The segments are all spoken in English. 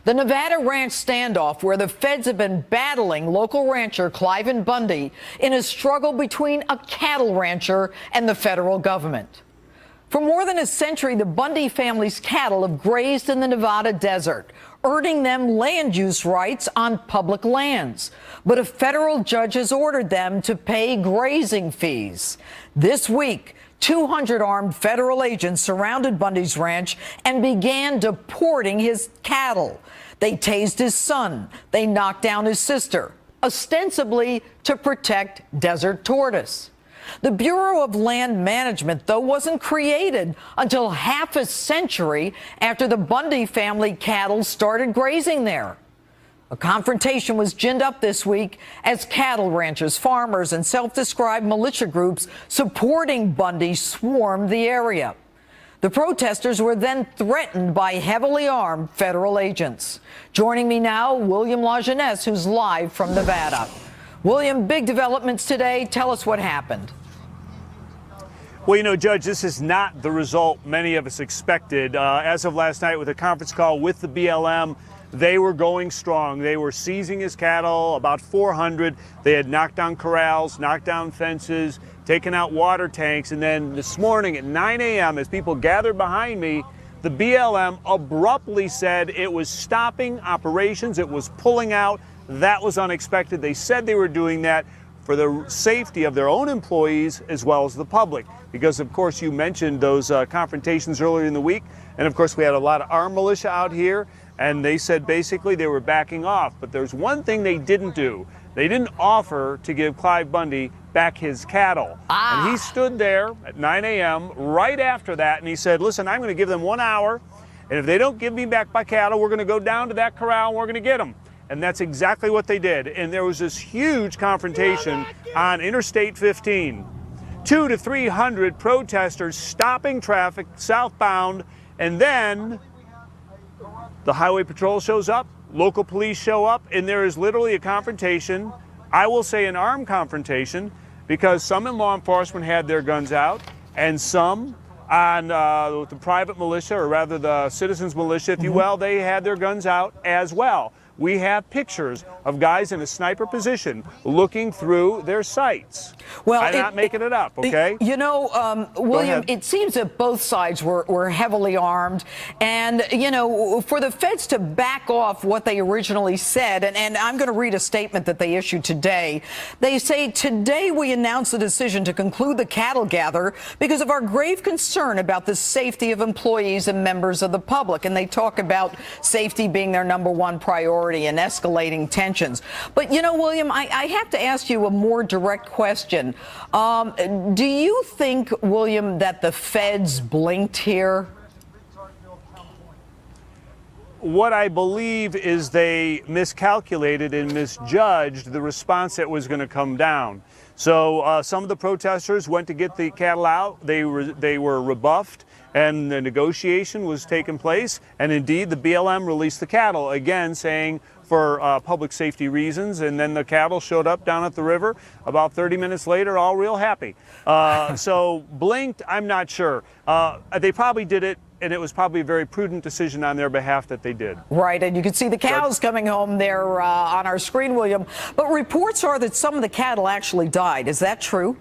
The Nevada ranch standoff, where the feds have been battling local rancher Cliven Bundy in a struggle between a cattle rancher and the federal government. For more than a century, the Bundy family's cattle have grazed in the Nevada desert, earning them land use rights on public lands. But a federal judge has ordered them to pay grazing fees. This week, 200 armed federal agents surrounded Bundy's ranch and began deporting his cattle. They tased his son. They knocked down his sister, ostensibly to protect desert tortoise. The Bureau of Land Management, though, wasn't created until half a century after the Bundy family cattle started grazing there. A confrontation was ginned up this week as cattle ranchers, farmers, and self-described militia groups supporting Bundy swarmed the area. The protesters were then threatened by heavily armed federal agents. Joining me now, William LaJeunesse, who's live from Nevada. William, big developments today. Tell us what happened. Well, you know, Judge, this is not the result many of us expected. As of last night with a conference call with the BLM, they were going strong. They were seizing his cattle, about 400. They had knocked down corrals, knocked down fences, taken out water tanks. And then this morning at 9 a.m., as people gathered behind me, the BLM abruptly said it was stopping operations. It was pulling out. That was unexpected. They said they were doing that for the safety of their own employees as well as the public. Because, of course, you mentioned those confrontations earlier in the week. And, of course, we had a lot of armed militia out here. And they said basically they were backing off. But there's one thing they didn't do. They didn't offer to give Clive Bundy back his cattle. And he stood there at 9 a.m. right after that, and he said, listen, I'm going to give them 1 hour. And if they don't give me back my cattle, we're going to go down to that corral and we're going to get them. And that's exactly what they did. And there was this huge confrontation on Interstate 15. 200 to 300 protesters stopping traffic southbound, and then the Highway Patrol shows up, local police show up, and there is literally a confrontation. I will say an armed confrontation, because some in law enforcement had their guns out, and some on the private militia, or rather the citizens militia, if you will, they had their guns out as well. We have pictures of guys in a sniper position looking through their sights. Well, I'm not making it up, okay? You know, William, it seems that both sides were heavily armed. And, you know, for the feds to back off what they originally said, and I'm going to read a statement that they issued today. They say, today we announce the decision to conclude the cattle gather because of our grave concern about the safety of employees and members of the public. And they talk about safety being their #1 priority and escalating tensions. But, you know, William, I have to ask you a more direct question. Do you think, William, that the feds blinked here? What I believe is they miscalculated and misjudged the response that was going to come down. So some of the protesters went to get the cattle out. They were rebuffed, and the negotiation was taking place. And indeed, the BLM released the cattle, again saying for public safety reasons. And then the cattle showed up down at the river about 30 minutes later, all real happy. So blinked, I'm not sure. They probably did it, and it was probably a very prudent decision on their behalf that they did. Right, and you can see the cows coming home there on our screen, William. But reports are that some of the cattle actually died. Is that true?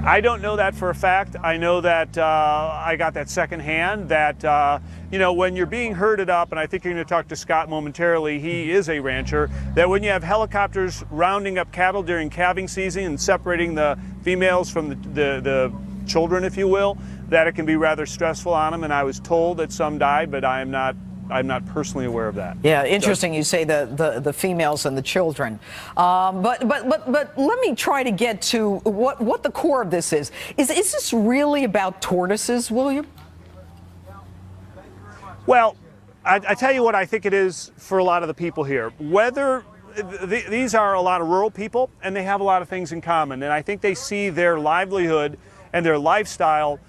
I don't know that for a fact. I know that I got that secondhand, that, you know, when you're being herded up, and I think you're going to talk to Scott momentarily, he is a rancher, that when you have helicopters rounding up cattle during calving season and separating the females from the children, if you will, that it can be rather stressful on them. And I was told that some died, but I'm not personally aware of that. Yeah, interesting. You say the females and the children, but let me try to get to what the core of this is. Is this really about tortoises, William? Well, I tell you what I think it is for a lot of the people here. Whether these are a lot of rural people, and they have a lot of things in common, and I think they see their livelihood and their lifestyle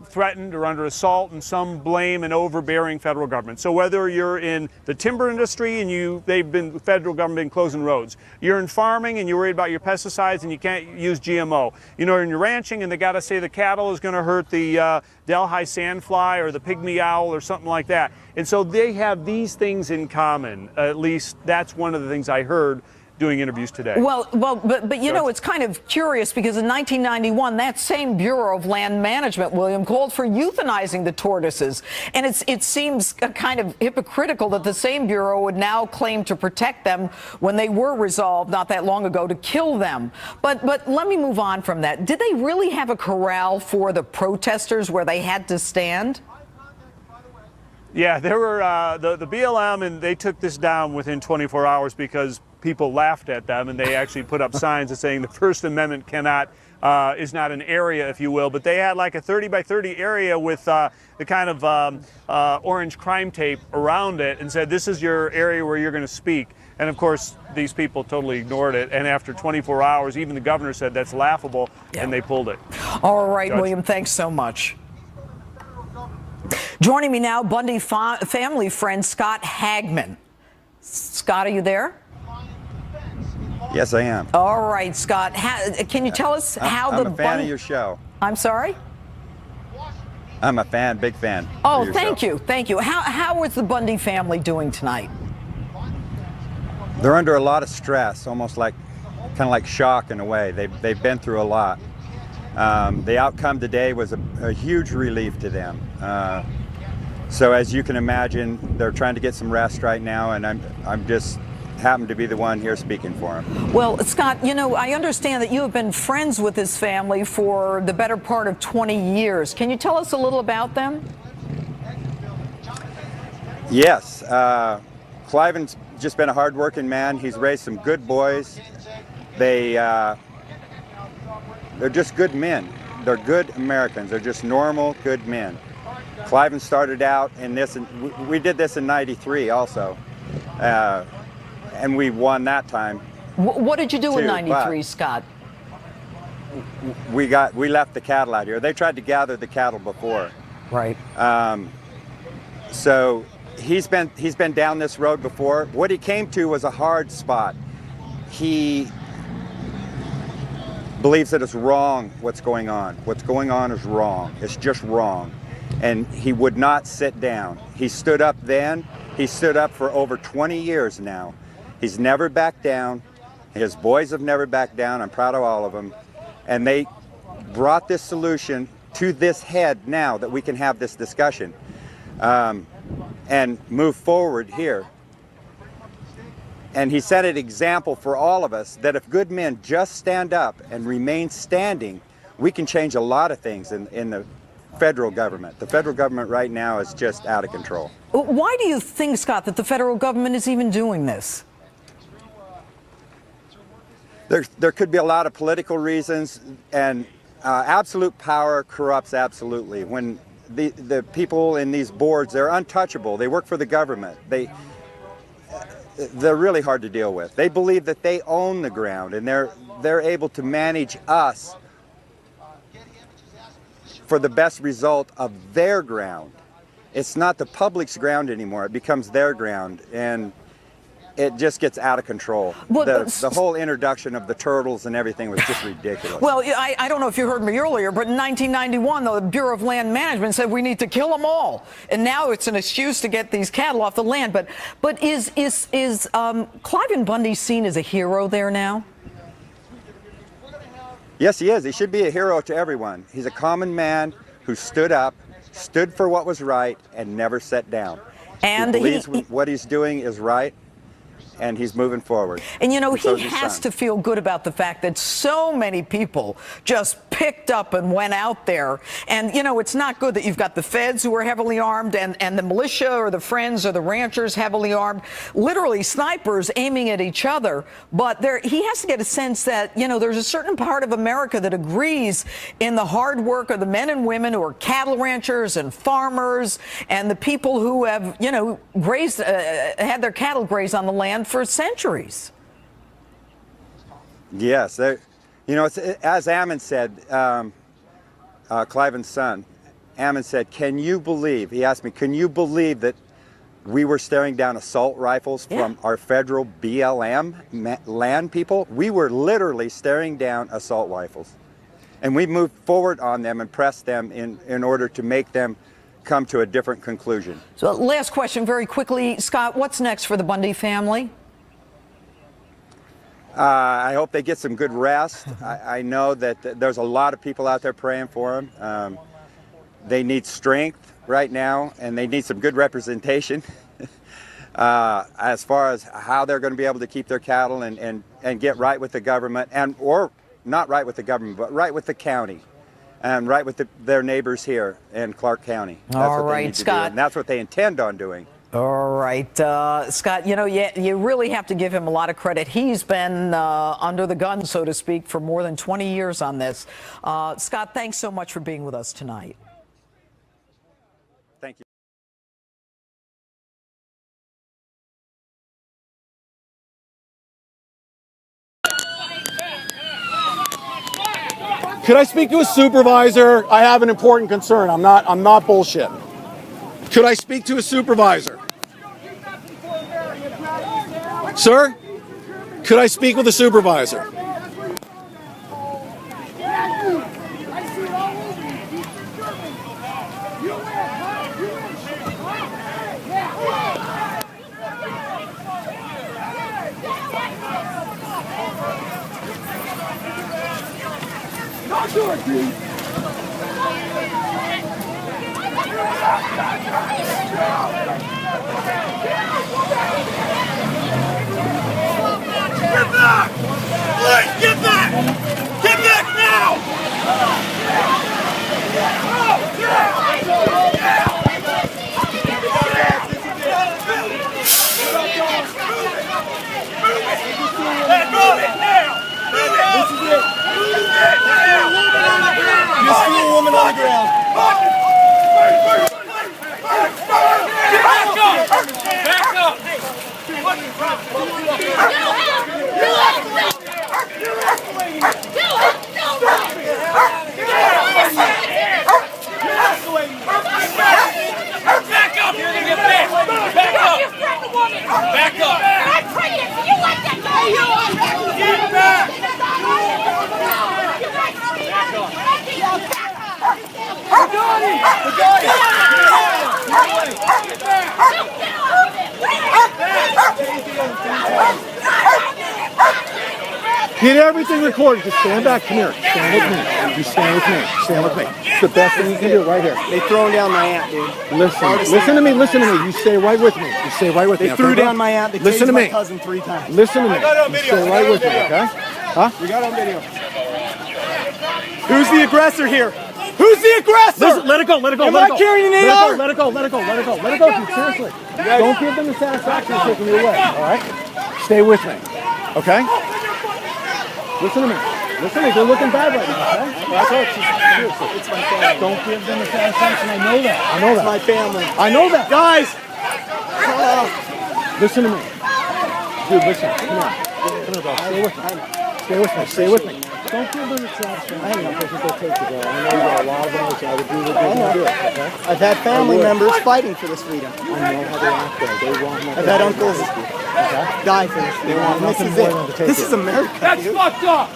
threatened or under assault, and some blame an overbearing federal government. So whether you're in the timber industry and the federal government been closing roads, you're in farming and you're worried about your pesticides and you can't use GMO. You know, in your ranching and they got to say the cattle is going to hurt the Delhi sandfly or the pygmy owl or something like that. And so they have these things in common. At least that's one of the things I heard doing interviews today. Well, but you know, it's kind of curious because in 1991, that same Bureau of Land Management, William, called for euthanizing the tortoises. And it seems kind of hypocritical that the same Bureau would now claim to protect them when they were resolved not that long ago to kill them. But let me move on from that. Did they really have a corral for the protesters where they had to stand? Yeah, there were the BLM, and they took this down within 24 hours because people laughed at them, and they actually put up signs saying the First Amendment is not an area, if you will. But they had like a 30 by 30 area with the kind of orange crime tape around it, and said, this is your area where you're going to speak. And of course, these people totally ignored it. And after 24 hours, even the governor said that's laughable, and they pulled it. All right, Judge. William, thanks so much. Joining me now, Bundy family friend Scott Hagman. Scott, are you there? Yes, I am. All right, Scott. Can you tell us how I'm a fan of your show. I'm sorry? I'm a fan, big fan. Oh, thank you. Thank you. How is the Bundy family doing tonight? They're under a lot of stress, almost like kind of like shock in a way. They've been through a lot. The outcome today was a huge relief to them. So as you can imagine, they're trying to get some rest right now, and I'm just happen to be the one here speaking for them. Well, Scott, you know, I understand that you have been friends with this family for the better part of 20 years. Can you tell us a little about them? Yes. Cliven's just been a hard-working man. He's raised some good boys. They're just good men. They're good Americans. They're just normal, good men. Cliven started out in this, and we did this in '93 also, and we won that time. What did you do in '93, Scott? We left the cattle out here. They tried to gather the cattle before. Right. So he's been down this road before. What he came to was a hard spot. He believes that it's wrong what's going on. What's going on is wrong. It's just wrong. And he would not sit down. He stood up then. He stood up for over 20 years now. He's never backed down. His boys have never backed down. I'm proud of all of them. And they brought this solution to this head now that we can have this discussion and move forward here. And he set an example for all of us that if good men just stand up and remain standing, we can change a lot of things in the federal government. The federal government right now is just out of control. Why do you think, Scott, that the federal government is even doing this? There could be a lot of political reasons, and absolute power corrupts absolutely. When the people in these boards, they're untouchable. They work for the government. They're really hard to deal with. They believe that they own the ground, and they're able to manage us for the best result of their ground. It's not the public's ground anymore. It becomes their ground, and it just gets out of control. Well, the whole introduction of the turtles and everything was just ridiculous. Well, I don't know if you heard me earlier, but in 1991, the Bureau of Land Management said we need to kill them all. And now it's an excuse to get these cattle off the land. But is Cliven Bundy seen as a hero there now? Yes, he is. He should be a hero to everyone. He's a common man who stood up, stood for what was right, and never sat down. And he believes what he's doing is right, and he's moving forward. And you know, he has to feel good about the fact that so many people just picked up and went out there. And you know, it's not good that you've got the feds who are heavily armed and the militia or the friends or the ranchers heavily armed, literally snipers aiming at each other. But he has to get a sense that, you know, there's a certain part of America that agrees in the hard work of the men and women who are cattle ranchers and farmers and the people who have, you know, grazed, had their cattle graze on the land for centuries. Yes, you know, it's, as Ammon said, Cliven's son, Ammon, said, "Can you believe?" He asked me, "Can you believe that we were staring down assault rifles from our federal BLM land people?" We were literally staring down assault rifles. And we moved forward on them and pressed them in order to make them come to a different conclusion. So last question very quickly, Scott, what's next for the Bundy family? I hope they get some good rest. I know that there's a lot of people out there praying for them. They need strength right now, and they need some good representation as far as how they're going to be able to keep their cattle and get right with the government, or not right with the government, but right with the county and right with their neighbors here in Clark County. That's All what they right, need to Scott. do, and that's what they intend on doing. All right, Scott, you know, you really have to give him a lot of credit. He's been under the gun, so to speak, for more than 20 years on this. Scott, thanks so much for being with us tonight. Thank you. Could I speak to a supervisor? I have an important concern. I'm not bullshitting. Could I speak to a supervisor? Sir? Could I speak with a supervisor? Don't do it, dude. Get back! Please, get back! Get back now! Move it now! Move it! This is it! Just see a woman on the ground. Back up! Back up! Back up! You're gonna get back! Back up! Back up! I'm pregnant! You like that guy! Get back! Get everything recorded. Just stand back. Come here. Stand with me. You stand with me. Stand with me. It's the best thing you can do right here. They thrown down my aunt, dude. Listen to me. Listen to me. You stay right with me. You stay right with me. They threw down my aunt. They Listen to my me. cousin 3 times. Listen to me. You stay right with me, okay? Huh? We got on video. Who's the aggressor here? Who's the aggressor? Listen, let it go. Let it go. Am let it I go. carrying an AR? Let it go. Let it go. Let it go. Let it go. Dude, seriously. Don't give them the satisfaction of taking you away. All right? Stay with me. Okay? Listen to me. Listen to me. They're looking bad right now, okay? Seriously. It's my family. Don't give them the satisfaction. I know that. I know It's that. my family. I know that. Guys! Listen to me. Dude, listen. Come on. Come here, bro. Stay with me. Stay with me. Stay with me. Don't give them the satisfaction. I know this is what it takes to go. I know you got a lot of emotion. I would do what they do it, okay? I've had family members fighting for this freedom. I know how they act there. They want nothing. I've had uncles die for this freedom. want This nothing is more than to it. take This it. is America. That's dude. fucked up.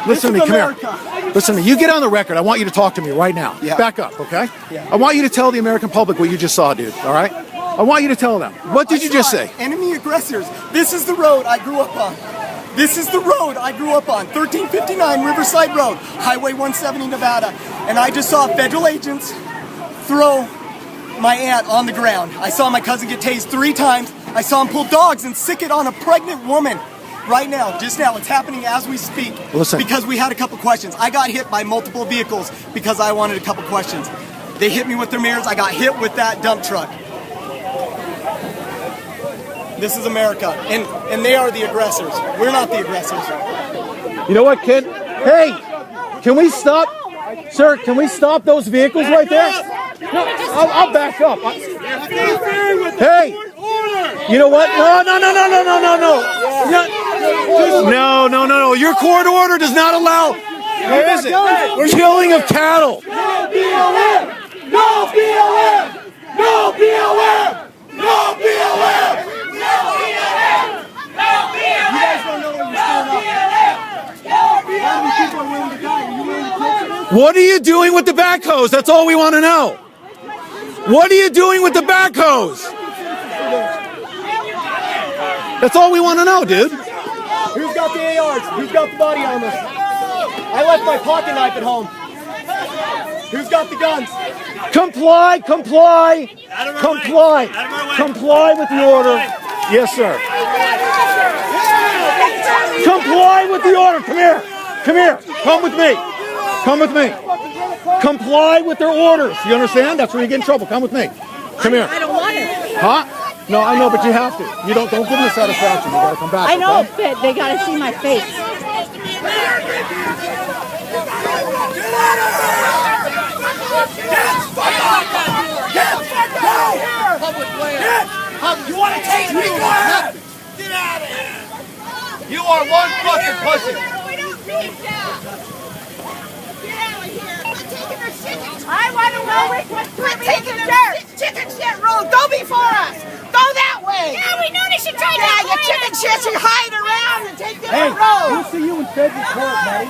Listen to me, This is come America. here. Listen to me. You get on the record. I want you to talk to me right now. Yeah. Back up, okay? Yeah. I want you to tell the American public what you just saw, dude, all right? I want you to tell them. What did you just say? Enemy aggressors. This is the road I grew up on. This is the road I grew up on. 1359 Riverside Road, Highway 170, Nevada. And I just saw federal agents throw my aunt on the ground. I saw my cousin get tased 3 times. I saw him pull dogs and sick it on a pregnant woman. Right now, just now, it's happening as we speak. Listen. Because we had a couple questions. I got hit by multiple vehicles because I wanted a couple questions. They hit me with their mirrors. I got hit with that dump truck. This is America, and they are the aggressors. We're not the aggressors. You know what, kid? Hey, can we stop? Sir, can we stop those vehicles right there? No, I'll back up. Hey, you know what? No. No. Your court order does not allow Where is it? Killing of cattle. No BLM! No BLM! No BLM! No BLM! No BLM! No BLM! You guys don't know what you're stirring up. How many people are willing to die? Are you willing to kill for this? What are you doing with the backhoes? That's all we want to know. What are you doing with the backhoes? That's all we want to know, dude. Who's got the ARs? Who's got the body armor? I left my pocket knife at home. Who's got the guns? Comply, comply, comply, comply with the order. Yes, sir. Comply with the order. Come here. Come here. Come with me. Come with me. Comply with their orders. You understand? That's where you get in trouble. Come with me. Come here. I don't want it. Huh? No, I know, but you have to. You don't give them the satisfaction. You gotta come back. I know, okay? but they gotta see my face. You want to take me? Go ahead. Get out of here. You are one fucking pussy. We don't need that. Get out of here. We're taking her chicken. I want to know we're taking her chicken shit road. Go before us. Go that way. Yeah, we know they should try that. Yeah, your chicken shit should hide around and take different roads. We'll see you in federal court, buddy.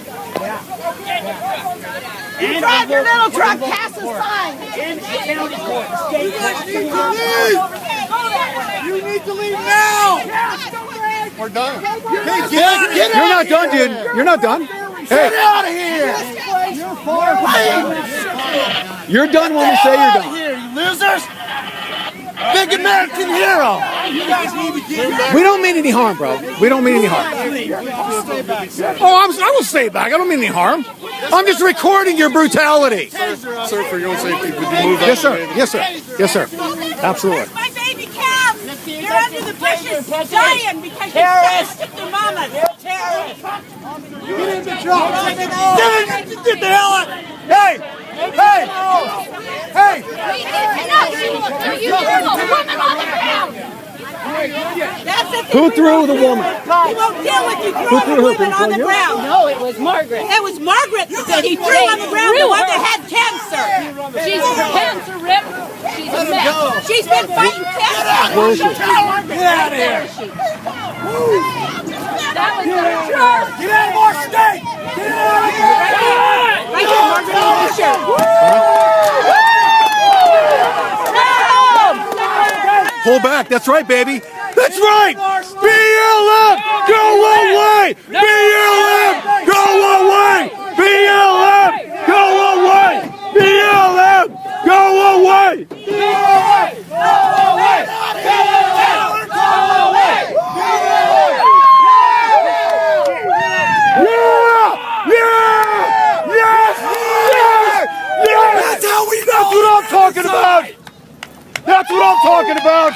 You drive your little truck past the sign. You need to leave now. We're done. Hey, get out of here. You're not done, dude. You're not done. Get Hey, out of here. you're done when we say you're done. Here, you losers. Big American hero. You guys need to get back. We don't mean any harm, bro. We don't mean any harm. Oh, I will stay back. I don't mean any harm. I'm just recording your brutality. Sir, for your own safety, would you move Yes, out? sir. Yes, sir. Yes, sir. Absolutely. My baby calf. You're under the bushes dying because you stick their mama. You're a terrorist. Get in the truck. Get the hell out. Hey. Hey. Hey. You threw a woman on the ground. That's the thing. Who threw the woman? He won't deal with you throwing threw a her woman on the before you? ground. No, it was Margaret. It was Margaret that he threw on the ground, the one that had cancer. She's cancer ripped. She's a mess. She's been fighting cancer. Where is she? Get out of here. That was her church. Get out of our state. Get out of here. Right here, Margaret on the shirt. Pull back. That's right, baby. That's right. BLM, go away. BLM, go away. BLM, go away. BLM, go away. That's how we know. That's what I'm talking about. That's what I'm talking about.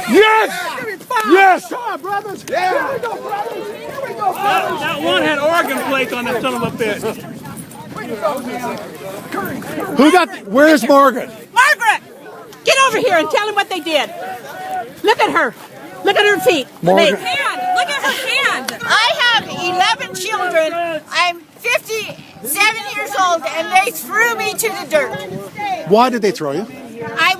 Yes. Yes. Come on, brothers. Yeah. Here we go, brothers. Here we go, brothers. That one had Oregon plates on that son of a bitch. Who got? Where's Margaret? Margaret, get over here and tell him what they did. Look at her. Look at her feet. Margaret. Hand. Look at her hand. I have 11 children. I'm 57 years old, and they threw me to the dirt. Why did they throw you? I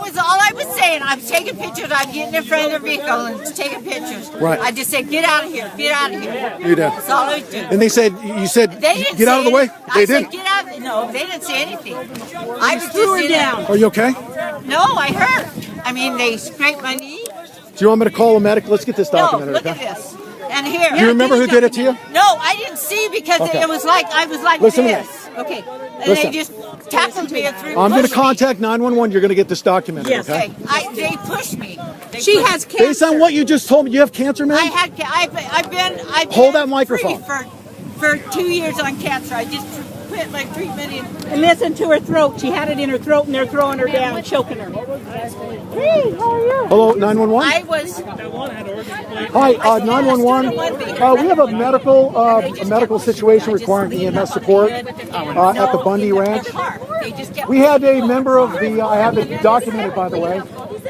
was saying, I'm taking pictures. I'm getting in front of the vehicle and taking pictures. Right. I just said, get out of here. Get out of here. You did. That's all I did. And they said, you said, They didn't get out of the way? I They said, didn't. get out. No, they didn't say anything. I was threw her down. Are you okay? No, I hurt. I mean, they scraped my knee. Do you want me to call a medic? Let's get this No, documented, look okay? at this. And here. Do you remember who did it to you? No, I didn't see because Okay. it was like I was like Listen to this. Okay. And Listen. they just tackled me and threw I'm going to pushed me. contact 911. You're going to get this documented, Yes. okay? Okay. They pushed me. She has cancer. Based on what you just told me, you have cancer, man? I've been Hold that microphone. for 2 years on cancer. I just quit my treatment in. And listen to her throat. She had it in her throat, and they're throwing her down, choking her. Hey, how are you? Hello, 911? I was. Hi, 911. We have a medical situation requiring EMS support at the Bundy Ranch. We had a member of the, I have it documented, by the way,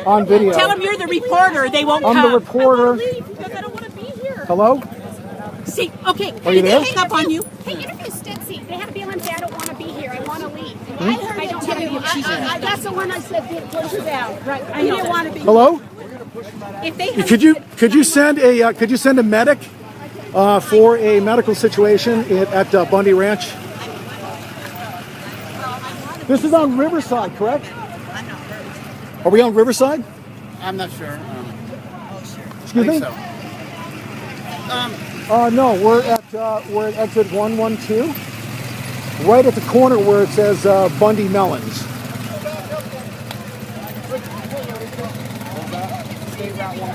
on video. Tell them you're the reporter. They won't I'm come. the reporter. Hello? See, okay. Are you there? Hang up on you. Hey, interview Stitzy. They have BLM say I don't want to be here. I want to leave. I heard it too. That's the one I said did push her down. Right. I He know didn't that. want to be. Hello? If they had Could you send a medic for a medical situation at Bundy Ranch? This is on Riverside, correct? Are we on Riverside? I'm not sure. Excuse me? So. No, we're at exit 112, right at the corner where it says Bundy Melons.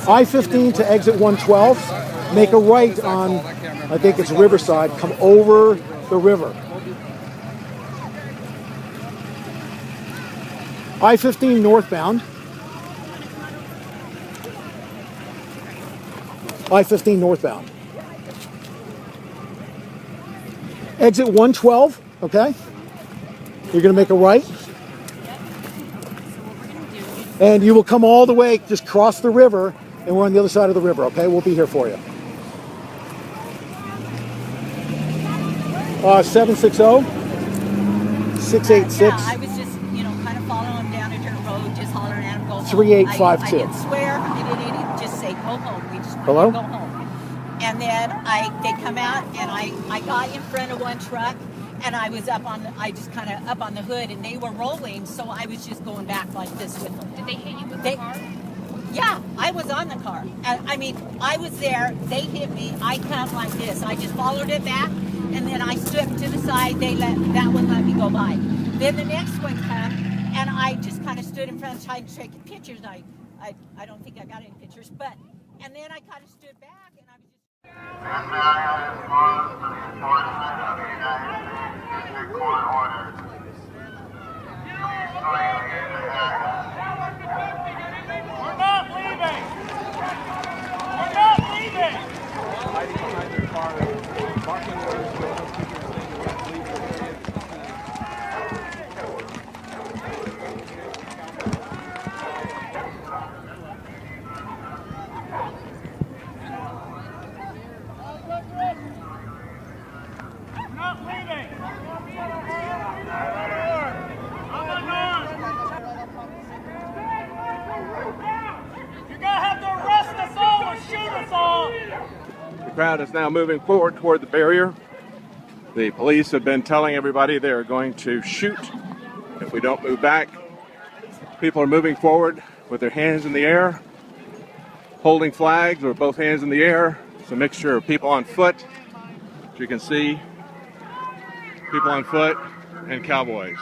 I-15 to exit 112. Make a right on, I think it's Riverside. Come over the river. I-15 northbound. I-15 northbound. Exit 112, okay? You're going to make a right. And you will come all the way, just cross the river, and we're on the other side of the river, okay? We'll be here for you. 760-686. Yeah, I was just, kind of following him down a dirt road, just hollering at him, go home. 3852. I didn't swear, I didn't anything, just say, go home. We just wanted Hello? to go home. And then they come out, and I got in front of one truck, and I was up on the hood, and they were rolling, so I was just going back like this with them. Did they hit you with the car? Yeah, I was on the car. I was there, they hit me, I come like this. I just followed it back, and then I stood to the side, that one let me go by. Then the next one come, and I just kind of stood in front of the side taking pictures. I don't think I got any pictures, and then I kind of stood back, and I was just... We're not leaving! We're not leaving! Hiding behind their car, barking orders, but those people are saying they can't leave the area. We're not leaving! I'm unarmed! You're gonna have to arrest us all or shoot us all! The crowd is now moving forward toward the barrier. The police have been telling everybody they are going to shoot if we don't move back. People are moving forward with their hands in the air, holding flags with both hands in the air. It's a mixture of people on foot, as you can see, people on foot and cowboys.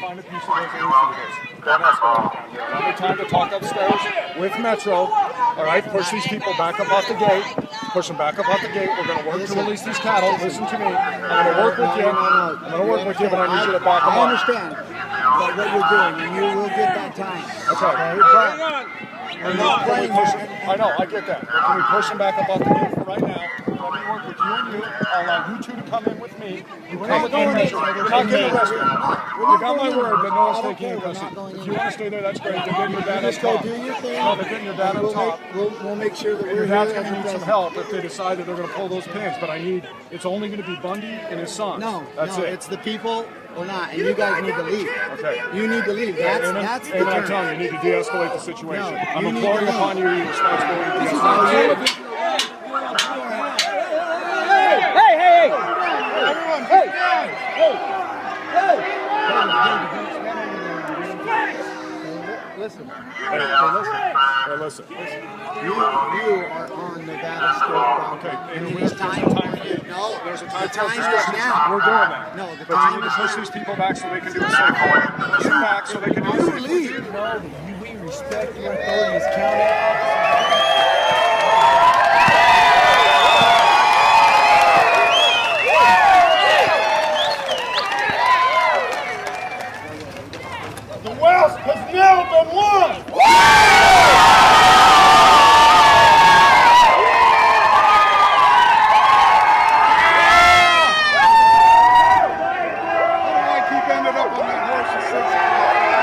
Find a piece of resolution to this. Don't escalate down here. Another time to talk upstairs with Metro. All right, push these people back up off the gate. Push them back up off the gate. We're going to work to release these cattle. Listen to me. I'm going to work with you. I'm going to work with you, but I need you to back them up. I understand what you're doing, and you will get that time. Okay, but we're not playing this. I know, I get that. But can we push them back up off the gate for right now? Let me work with you and you. I'll allow you two to come in with me. You come with me. You're not getting arrested. You got my word that no one's taking in custody. If you want to stay there, that's great. They're getting your dad up top. No, they're getting your dad up top. We'll make sure that Your dad's going to need some help if they decide that they're going to pull those pins. But it's only going to be Bundy and his son. That's it. It's the people or not, and you guys need to leave. Okay. You need to leave. That's the and I'm telling you, you need to de-escalate the situation. I'm imploring upon you the responsibility to de-escalate. Listen. Hey, listen. You are on Nevada State property. Okay, And it is time. No, there's a the time time is now. We're doing that. No, the but time you need is to push now. these people back so they can do it safely. Push them back so they can do it safely. Leave. No, we respect your authority as county officers. The West has now been won! How do I keep ended up on that horse at 6 o'clock?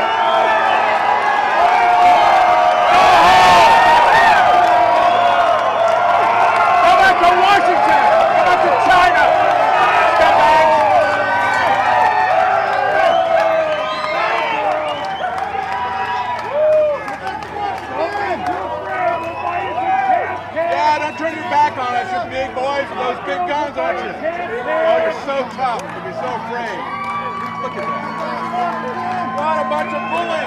those big guns, aren't you? Oh, you're so tough. You're so afraid. Look at that. What a bunch of bullies.